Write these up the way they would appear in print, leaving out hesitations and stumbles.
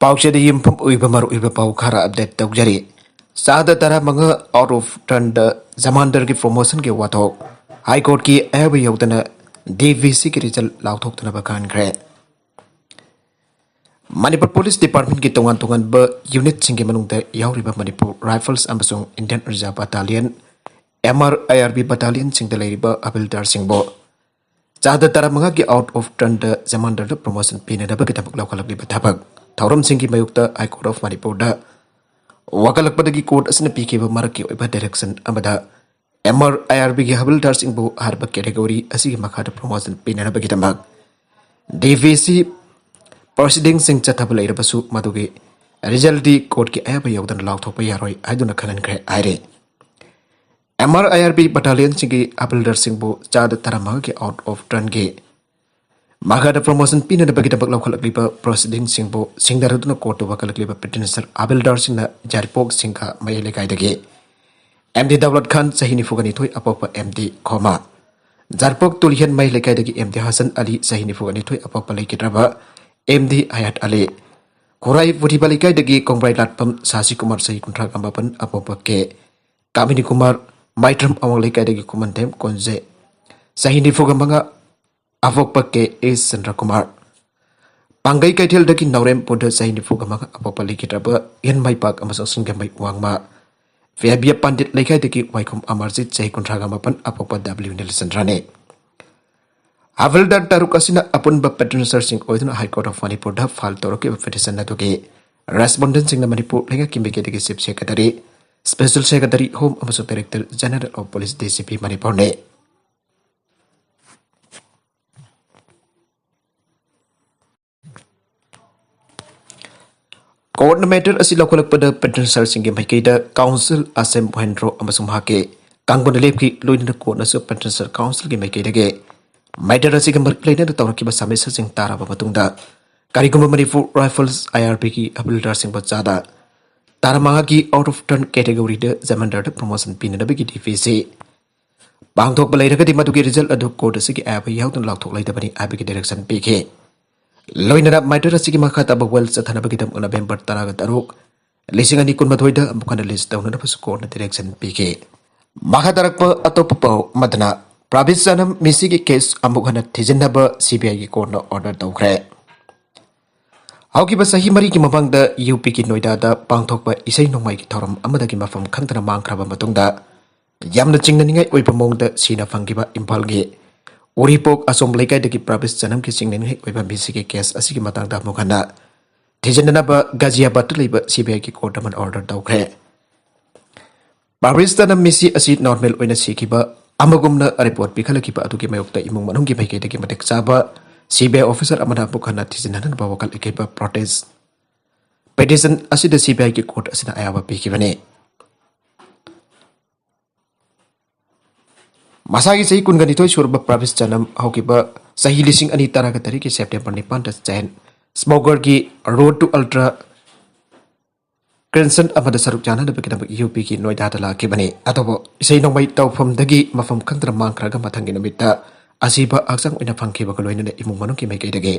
पाउचेद युमफम उइबा मरु उइबा पाउ खरा अपडेट तौजरी सादा तरा मंगा आउट ऑफ टर्न द जमानदर की प्रमोशन के वाथोक हाई कोर्ट की एब यौदना डीवीसी की रिजल्ट लाउथोक्तना बखानख्रे मणिपुर पुलिस डिपार्टमेंट की तोंगान तोंगान ब यूनिट सिंगे मनुंगदा यावरिबा मणिपुर राइफल्स अमसुंग Indian Reserve Battalion MRIRB battalion सिंगदा लेरिबा हबिलदार सिंगबो चादा तरा मंगा की आउट ऑफ टर्न द जमानदर द प्रमोशन पिनेदा बगितबक लाउखलबि बथाबक थौरम सिंगी मयुक्ता हाई कोर्ट ऑफ मणिपुर दा वकलकपदगी कोर्ट असने पीकेबा मरकी ओइबा डायरेक्शन अमदा MRIRB की हबिलदार सिंगबो हारबा कैटेगरी असिगी मखादा प्रमोशन पिनेदा बगितमक DVC प्रोसीडिंग सिंग चथब लेरबसु मदुगे रिजल्ट दी कोर्ट की अयब यौदन लाउथोप यारोय हाइदुना खननख्रे आइरे MRIRB बटालियन सिंगी हबिलदार सिंगबो चाद तरमग के आउट ऑफ टर्न के मागादा प्रमोशन पिने बगितबक लाउखलकलिबा प्रोसीडिंग सिंगबो सिंगदरदुना कोर्ट वकलकलिबा पिटिशनर हबिलदार सिंगना जारिपोक सिंगा मयले कायदगे MD दौलत खान सही निफुगनी थोय अपोप MD खोमा जारिपोक तुलियन मयले कायदगे MD हसन अली सही निफुगनी थोय अपोप लेकिद्रबा MD Hayat Ali Kurai Putih Balikai degi Kongrai Latpam Sasi Kumar Sahi Kontrak Ambapan Apopa ke Kamini Kumar Maitram Awang Likai degi Kumantem Konze Sahi Nifugambanga Apopa ke A. Sandra Kumar Pangai Kaitil degi Naurem Poda Sahi Nifugambanga Apopa Likitraba Yan Mai Pak Amasang Singamai Wangma Fiabia Pandit Likai degi Waikum Amarjit Sahi Kontrak Ambapan Apopa W. Nilsandrane हवलदार तारुकासिना अपन पेट्रोनसर सिंह ओइदना high court of Manipur दा फाल तोरके petition नदुगे respondent Singh Manipur लेंगा किमेके दगे chief secretary special secretary home अमसो director general of police DCP Manipur ने कोर्ट मैटर असि लखलकपद पेट्रोनसर सिंह माइकेदा काउंसिल असेम महेंद्रो अमसो हाके कांगबन लेपकी लोइना कोर्ट नसो पेट्रोनसर काउंसिल के माइकेदगे मैटर असिग मरक्लेना तौरकिबा समेसा सिंह ताराबा मतुंगदा कारिगुम मणिपुर राइफल्स IRB की हबिलदार सिंह बचादा तारामांगा की आउट ऑफ टर्न कैटेगरी द जमंडर द प्रमोशन पिनदबगी DVC बांगथोक बलैरगदि मदुगी रिजल्ट अदु कोर्ट असिगी एब याउदन लाउथोक लैदबनी आबगी डायरेक्शन पीखे लोइनरा मैटर असिगी मखाता बवेल चथनबगी दम नवेंबर 13 लिसिंग अनि कुनमथोय द मुखन लिस्ट तौनना बसु कोर्ट डायरेक्शन पीखे मखादरक अतोप पाउ मदना प्राविस जनम मिसी की केस अमुखन थिजनब CBI की कोर्ट ऑर्डर तौख्रे हौकी सही मरी की मफंग द UP की नोइडा द पांगथोक इसै नोंमाई की थौरम अमदगी मफम खंगतना मांगख्रब मतुंगदा यामना चिंगननिंगाई ओइबा मोंगदा सीना फंगिबा इम्फाल गे उरिपोक असोम लेकाइदगी प्राविस जनम की चिंगननिंगाई ओइबा मिसी की केस असिगी मतंगदा मुखना थिजनब गाजियाबाद लेबा CBI की कोर्ट अमन ऑर्डर तौख्रे प्राविस जनम मिसी असि नॉर्मल ओइना सिखिबा अमगुमना रिपोर्ट पिखलकिबा अदुगी मयुक्ता इमुंग मनुंगी माइकेदगी मतेक चाबा CBI ऑफिसर अमना पुखना थिजिनन बावकल इकेबा प्रोटेस्ट पेटिशन असिद CBI की कोर्ट असिना आयाबा पिखिबने मसागी सही कुनगनिथोय सुरबा प्राविस जनम हौकिबा सही लिसिंग अनि तारागा तरिके सेप्टेम्बर 9 द चैन स्मोगर की रोड टू अल्ट्रा क्रेंसन अमदा सरुक जानदबकिदब UP की नोइडा दा लाखिबने अतोबो इसै नोंमै तौफमदगी मफम खंगत्र मांगख्रागा मथंगी नमित्ता असिबा अक्संग ओइना फंखिबा लोइनने इमुंग मनुकी माइकेदगे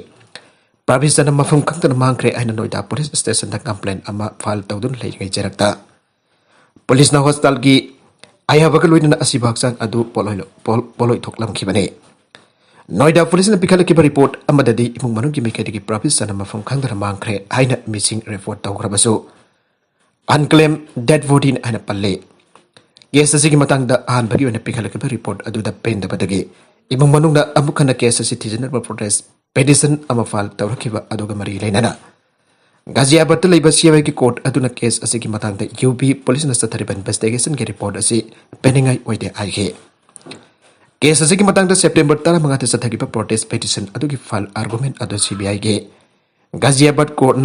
प्राविस जनम मफम खंगत्र मांगख्रे आइना नोइडा पुलिस स्टेशन दा कंप्लेंट अमा फाइल तौदुन लेरिङै जेरक्ता पुलिस ना हॉस्पिटल की आयाबगा लोइनने असिबा अक्संग अदु पोलोय थोकलमखिबने नोइडा पुलिस ने पिखलकिबा रिपोर्ट अमददी इमुंग मनुकी माइकेदगी प्राविस जनम मफम खंगत्र मांगख्रे आइना मिसिंग रिपोर्ट तौख्रबसु अनक्लेम डेड बॉडी है पल्ले केस की अहनबी पीखलब रिपोर्ट पेंदबदगी इमुंग मनुंगना अमुखन केस थिजनब प्रोटेस्ट पेटिशन फाइल तौरखिब मरी लेना गाजियाबाद CBI की कोर्ट अदुना केस UP पुलिस चथरिब इन्वेस्टिगेशन की रिपोर्ट पेनिंगाई ओइदे आइगे केस सेप्टेम्बर 15 चथगिब protest petition file argument CBI के गाजियाबाद कोर्ट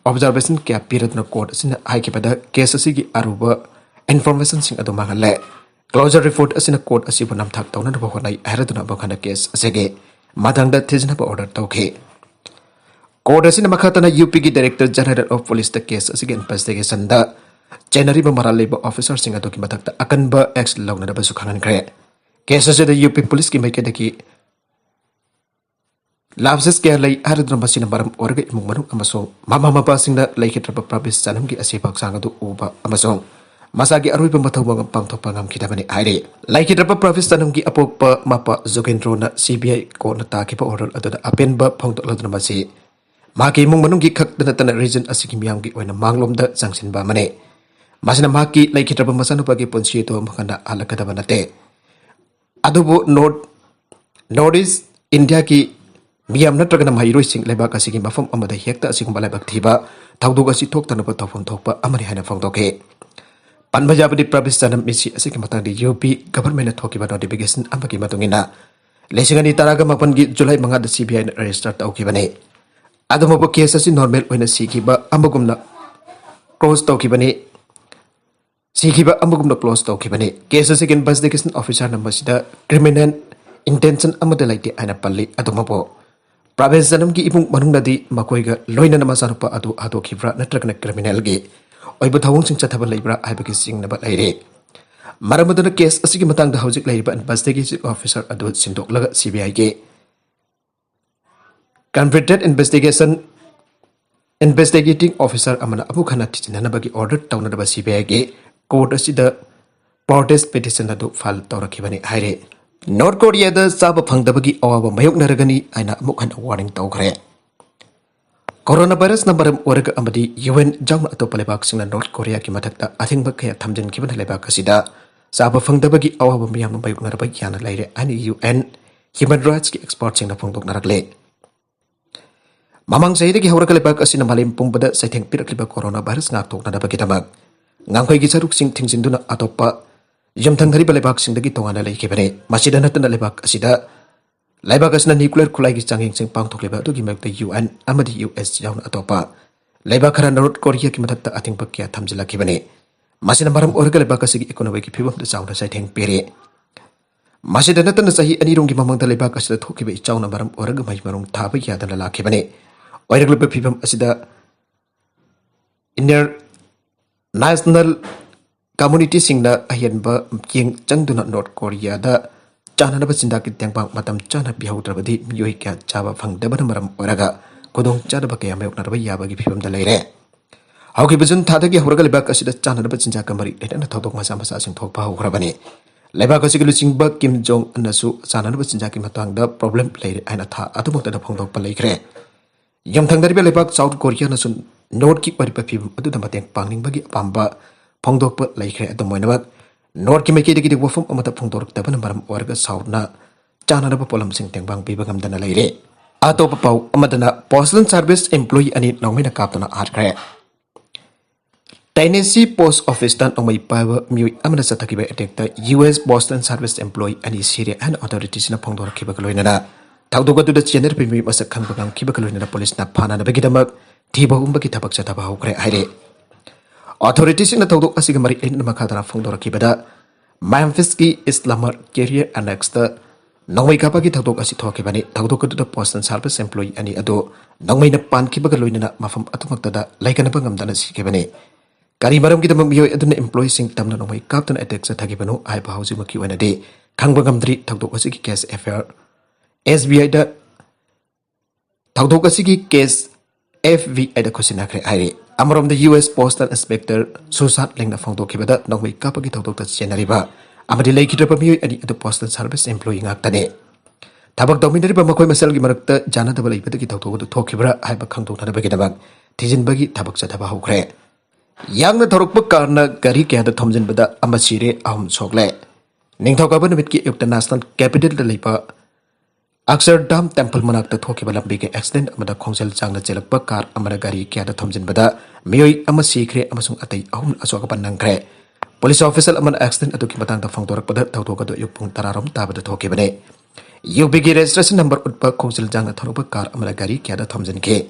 ऑब्जर्वेशन क्या पीरदना कोर्ट असिना हाइकिबदा केस असिगी अरुबा इन्फॉर्मेशन सिंग अदु मांगले क्लोजर रिपोर्ट असिना कोर्ट असिबु नमथाक तौना बखनाई हरदुना बखना केस असेगे माथांगदा थिजनबा ऑर्डर तौखे कोर्ट असिना मखातना UP की डायरेक्टर जनरल ऑफ पुलिस द केस असिगे इन्वेस्टिगेशन द जेनरी मराल लेबा ऑफिसर सिंग अदु की मथाकता अकनबा एक्स लौनदबसु खंगनख्रे केस असिदा UP पुलिस की माइकेदगी ꯂꯥꯞꯁꯦꯁ ꯀꯌꯥ ꯂꯩ ꯍꯥꯏꯔꯗꯨꯅ ꯃꯁꯤꯅ ꯃꯔꯝ ꯑꯣꯏꯔꯒ ꯏꯃꯨꯡ ꯃꯅꯨꯡ ꯑꯃꯁꯨꯡ ꯃꯃꯥ ꯃꯄꯥꯁꯤꯡꯅ ꯂꯩꯈꯤꯗ꯭ꯔꯕ ꯄ꯭ꯔꯕꯤꯁ ꯆꯅꯝꯒꯤ ꯑꯁꯤꯕ ꯍꯛꯆꯥꯡ ꯑꯗꯨ ꯎꯕ ꯑꯃꯁꯨꯡ ꯃꯁꯥꯒꯤ ꯑꯔꯣꯏꯕ ꯃꯊꯧ ꯃꯉꯝ ꯄꯥꯡꯊꯣꯛꯄ ꯉꯝꯈꯤꯗꯕꯅꯤ ꯍꯥꯏꯔꯤ ꯂꯩꯈꯤꯗ꯭ꯔꯕ ꯄ꯭ꯔꯕꯤꯁ ꯆꯅꯝꯒꯤ ꯑꯄꯣꯛꯄ ꯃꯄꯥ ꯖꯣꯒꯦꯟꯗ꯭ꯔꯣꯅ ꯁꯤꯕꯤꯑꯥꯏ ꯀꯣꯔꯠꯅ ꯇꯥꯈꯤꯕ ꯑꯣꯔꯗꯔ ꯑꯗꯨꯗ ꯑꯄꯦꯟꯕ ꯐꯣꯡꯗꯣꯛꯂꯗꯨꯅ ꯃꯁꯤ ꯃꯍꯥꯛꯀꯤ ꯏꯃꯨꯡ ꯃꯅꯨꯡꯒꯤ ꯈꯛꯇ ꯅꯠꯇꯅ ꯔꯤꯖꯟ ꯑꯁꯤꯒꯤ ꯃꯤꯌꯥꯝꯒꯤ ꯑꯣꯏꯅ ꯃꯥꯡꯂꯣꯝꯗ ꯆꯪꯁꯤꯟꯕ ꯑꯃꯅꯤ ꯃꯁꯤꯅ ꯃꯍꯥꯛꯀꯤ ꯂꯩꯈꯤꯗ꯭ꯔꯕ ꯃꯆꯥꯅꯨꯄꯥꯒꯤ ꯄꯨꯟꯁꯤ ꯑꯗꯨ ꯑꯃꯨꯛ ꯍꯟꯅ ꯍꯜꯂꯛꯀꯗꯕ ꯅꯠꯇꯦ ꯑꯗꯨꯕꯨ ꯅꯣꯔꯠ ꯏꯁ ꯏꯟꯗꯤꯌꯥꯒꯤ ꯃꯤꯌꯥꯝ ꯅꯠꯇ꯭ꯔꯒꯅ ꯃꯍꯩꯔꯣꯏꯁꯤꯡ ꯂꯩꯕꯥꯛ ꯑꯁꯤꯒꯤ ꯃꯐꯝ ꯑꯃꯗ ꯍꯦꯛꯇ ꯑꯁꯤꯒꯨꯝꯕ ꯂꯥꯏꯕꯛ ꯊꯤꯕ ꯊꯧꯗꯣꯛ ꯑꯁꯤ ꯊꯣꯛꯇꯅꯕ ꯇꯧꯐꯝ ꯊꯣꯛꯄ ꯑꯃꯅꯤ ꯍꯥꯏꯅ ꯐꯣꯡꯗꯣꯛꯈꯤ ꯄꯟꯕ ꯌꯥꯕꯗꯤ ꯄ꯭ꯔꯕꯤꯁ ꯆꯅꯝ ꯃꯤꯁꯤ ꯑꯁꯤꯒꯤ ꯃꯇꯥꯡꯗ ꯌꯨꯄꯤ ꯒꯚꯔꯟꯃꯦꯟꯠꯅ ꯊꯣꯛꯈꯤꯕ ꯅꯣꯇꯤꯐꯤꯀꯦꯁꯟ ꯑꯃꯒꯤ ꯃꯇꯨꯡꯏꯟꯅ 2018ꯒꯤ ꯖꯨꯂꯥꯏ 5ꯗ ꯁꯤꯕꯤꯑꯥꯏꯅ ꯔꯦꯖꯤꯁꯇꯔ ꯇꯧꯈꯤꯕꯅꯤ ꯑꯗꯨꯃꯛꯄ ꯀꯦꯁ ꯑꯁꯤ ꯅꯣꯔꯃꯦꯜ ꯑꯣꯏꯅ ꯀ꯭ꯂꯣꯖ ꯇꯧꯈꯤꯕꯅꯤ ꯀꯦꯁ ꯑꯁꯤꯒꯤ ꯏꯟꯚꯦꯁꯇꯤꯒꯦꯁꯟ ꯑꯣꯐꯤꯁꯥꯔꯅ ꯃꯁꯤꯗ ꯀ꯭रिꯃꯤꯅꯦꯜ ꯏꯟꯇꯦꯟꯁꯟ ꯑꯃꯗ ꯂꯩꯇꯦ ꯍꯥꯏꯅ ꯄꯜꯂꯤ ꯑꯗꯨꯃꯛꯄꯨ ꯄ꯭ꯔꯕꯤꯁ ꯆꯅꯝꯒꯤ ꯏꯃꯨꯡ ꯃꯅꯨꯡꯅꯗꯤ ꯃꯈꯣꯏꯒ ꯂꯣꯏꯅꯅ ꯃꯆꯥꯅꯨꯄꯥ ꯑꯗꯨ ꯍꯥꯠꯇꯣꯛꯈꯤꯕ꯭ꯔꯥ ꯅꯠꯇ꯭ꯔꯒꯅ ꯀ꯭रिꯃꯤꯅꯦꯜꯒꯤ ꯑꯣꯏꯕ ꯊꯧꯑꯣꯡꯁꯤꯡ ꯆꯠꯊꯕ ꯂꯩꯕ꯭ꯔꯥ ꯍꯥꯏꯕꯒꯤ ꯆꯤꯡꯅꯕ ꯂꯩꯔꯤ ꯃꯔꯝ ꯑꯗꯨꯅ ꯀꯦꯁ ꯑꯁꯤꯒꯤ ꯃꯇꯥꯡꯗ ꯍꯧꯖꯤꯛ ꯂꯩꯔꯤꯕ ꯏꯟꯚꯦꯁꯇꯤꯒꯦꯇꯤቭ ꯑꯣꯐꯤꯁꯥꯔ ꯑꯗꯨ ꯁꯤꯟꯗꯣꯛꯂꯒ ꯁꯤꯕꯤꯑꯥꯏꯒꯤ ꯀꯟꯚꯤꯛꯇꯦꯗ इन्वेस्टिगेटिंग ऑफिसर अमना अबु खना थिचिननबगी ऑर्डर तौनदबा सीबीआई गे कोर्ट असिदा प्रोटेस्ट पिटिशन अदु फाइल तौरखिबनि हाइरे नॉर्थ कोरिया द चाब फंगदबगी अवाब मयोगनरगनी आइना अमुक हन वार्निंग तौखरे कोरोना वायरस नंबरम ओरग अमदी यूएन जंग अतोप लेबाक सिंगना नॉर्थ कोरिया की मथकता अथिंबा खया थमजनखिबन लेबाक असिदा चाब फंगदबगी अवाब मयाम मयोगनरबा याना लाइरे अनि यूएन ह्यूमन राइट्स की expert सिंगना फोंदोकनरगले Mamang say the Horaka Lebak as in a Malim Pumbada, setting Pirkliba coronavirus Nato Nadabakitamak. Nankai Gisaruk sing things in Duna Atopa, Jumtan Ribalebak sing the Gitona Lakebane, Masida Natana Lebak Asida, Lebakas na nuclear Kulagi Changing Sing Pang to Leba to give the UN, Amadi US Young Atopa, Lebakara North Korea Kimata Athingba Tamzilla Kibane, Masina Maram Oracle Lebakasi economic people of the sound as I think Pere. Masida Natana Sahi and Irungi Mamang the Lebakas the Tokibi Chowna Maram Oragamajmarum Tabia than the Lakibane. Oiraglupa pibam asida international community singna ahianba king changduna North Korea da chananaba sindaki tengpang matam chana bihaudrabadi miyoi kya chaba phangdabana maram oraga kodong chadaba kaya mayoknaraba yabagi pibam da leire hauki bujun thadagi horga lebak asida chananaba sinjaka mari ledana thodok masa masa sing thokpa hograbani lebak asigi luchingba Kim Jong nasu chananaba sinjaki matangda problem leire aina tha atumukta da phongdok pa leikre Yam Tangariba Lebak South Korea Nasun North Ki Paripim Adu the Matang Panging Bagi Pamba Pongdok Lake at the Moinabak North Kimaki the Wafum Amata Pongdok Tabanamaram Orga South Na Chana Polam Sing Tangbang Bibagam Dana Lady Ato Pau Amadana Postal Service Employee and Nomina Captain Art Tennessee Post Office done on my power Mu Amana Satakiba attack the US Boston Service Employee and his Syria and authorities in a Pongdor Kibakaloina. Taudoga to the General Pimi was a Kambagam Kibakalina police na Pana Begidamak, Tibahumba Kitabak Satabahu Haire. Authorities in the Todo Asigamari in the Makadana Fondora Kibada, Mamfiski Islamar Career annexed the Nongway Kapaki Taudoga Sitokibani, Taudoga to the Postal Service Employee and Ado, Nongway Pan Kibakalina Mafam Atamakada, like an Abangam Danas Kibani. Karimaram Gitamio Edun employees sing Tamnaway Captain attacks at Takibano, Ipa Housing Q&A day, Kangbagam 3 Taudoga case affair. SBI da Taudogasigi case FVI da Kusinakre Ire. Amarom the US Postal Inspector Susat Lingna Fondo Kibada, Nongway Kapaki Taudoga Sienariba, Amadi Lake Trapamio and the Postal Service employing Actane. Tabak dominated by Makoi Masel Gimarakta, Jana the Balay Petaki Taudo to Tokibra, Hyperkanto Nabagabag, Tijin Bagi Tabak Satabahokre. Young the Torokbukana, Gariki the Tomzin Bada, Amasire, Ahum Sogle. Ningtokaban Mitki of the National Capital the Lipa. Akshardam Temple Manakta Tokibalam big accident amada Kongsel Chang the Jelak Bakar Amadagari Kiada Tomzin Bada, Miyoi Amasikre Amasung Ati Ahun Asokapan Nangre. Police officer Aman accident at Tukimatang the Fondor Pada Tautoka Yupung Tararam Taba the Tokibane. You begin registration number Utpa Kongsel Jang at Torobakar Amadagari Kiada Tomzin K.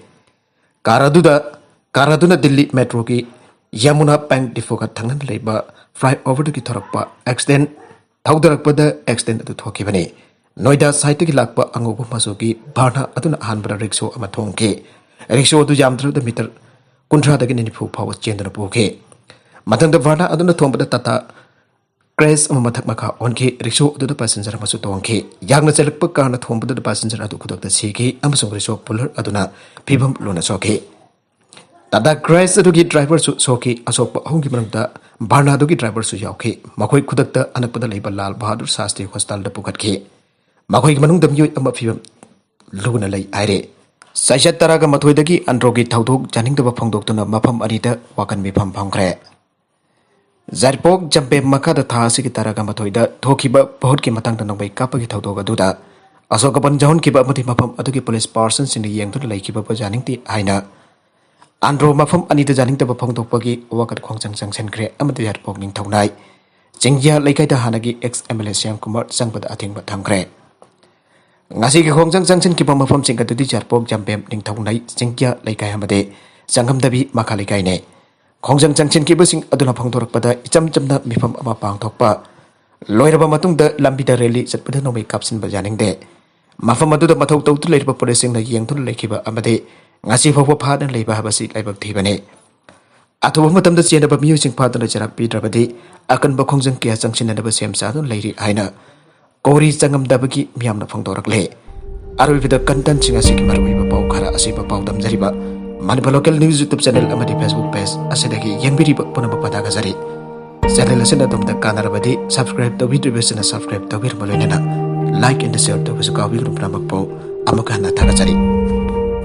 Karaduna Delhi Metro Ki Yamuna Bank Difoka Tangan Labor fly over to Kitorapa accident Taudarakpada accident at the Tokibane. Noida site ki lakpa angobu masuki barna atuna hanbra rickshaw amatonke rickshaw du jamdra the meter kuntra the gini pu power chendra puke matang the varna aduna thombada tata crash मथक मखा ओनखे rickshaw अदुदा passenger अमसु तोंखे यागना चलकप कारना थोंबदुदा पैसेंजर अदु खुदकता सीखी अमसुंग रिक्शो पुलर अदुना फिबम लोना सोखे तदा क्रैश अदुगी ड्राइवर सु सोखी असोक अहुंगी मनंगदा भारना अदुगी ड्राइवर सु यावखे मखोई खुदकता अनकपदा लेबा लाल बहादुर शास्त्री हॉस्पिटल दा पुखतखे मखोई मनंगदा मियोय अमा फिबम लुगना लई आइरे साइशत तरागा मथोइदगी अंड्रोगी थाउदोक जानिंगदबा फंगदोक्तुना मफम अनिदा वाकन मिफम famkhre Zarpok jampe makada thasi ki taraga mathoida thokiba बहुत की matang da nongbai kapa ki thaudoga duda asoka ban jahon ki ba mati mafam adu ki police person sin yeng tu lai ki ba janing ti aina andro mafam ani da janing ta ba phong tokpa ki wakat khong chang chang sen khre amati zarpok ning thongnai jengya laikai da hanagi ex-MLA Syamkumar changbada athingba thmkhre ngasi ki khong chang chang sen ki ba mafam singka tu di zarpok jampe ning thongnai jengya laikai hamade sangham dabi makha laikai ne Khongjang changchen ki basing aduna phangdorak pada icham chamna mifam ama pangthokpa loiraba matung da lambi da rally chatpada nomai kapsin bajaning de mafam adu da mathau tawtu leirba policing na yengthul lekhiba amade ngasi phawpa phadan leiba habasi laibak thibane athuba matam da chena ba music phadan charak pi drabadi akan ba khongjang kya changchin na ba sem sa dun leiri aina kori changam da bagi miyamna phangdorak le arwi da content singa sik marwi ba pau khara asiba pau dam jariba Manipur local news YouTube channel amadi Facebook page asidagi yengbiri punaba padaga jari channel asina tumda kanarabadi subscribe to video besina subscribe to bir molena like and share to bisu kawil rupramak po amaka na thagajari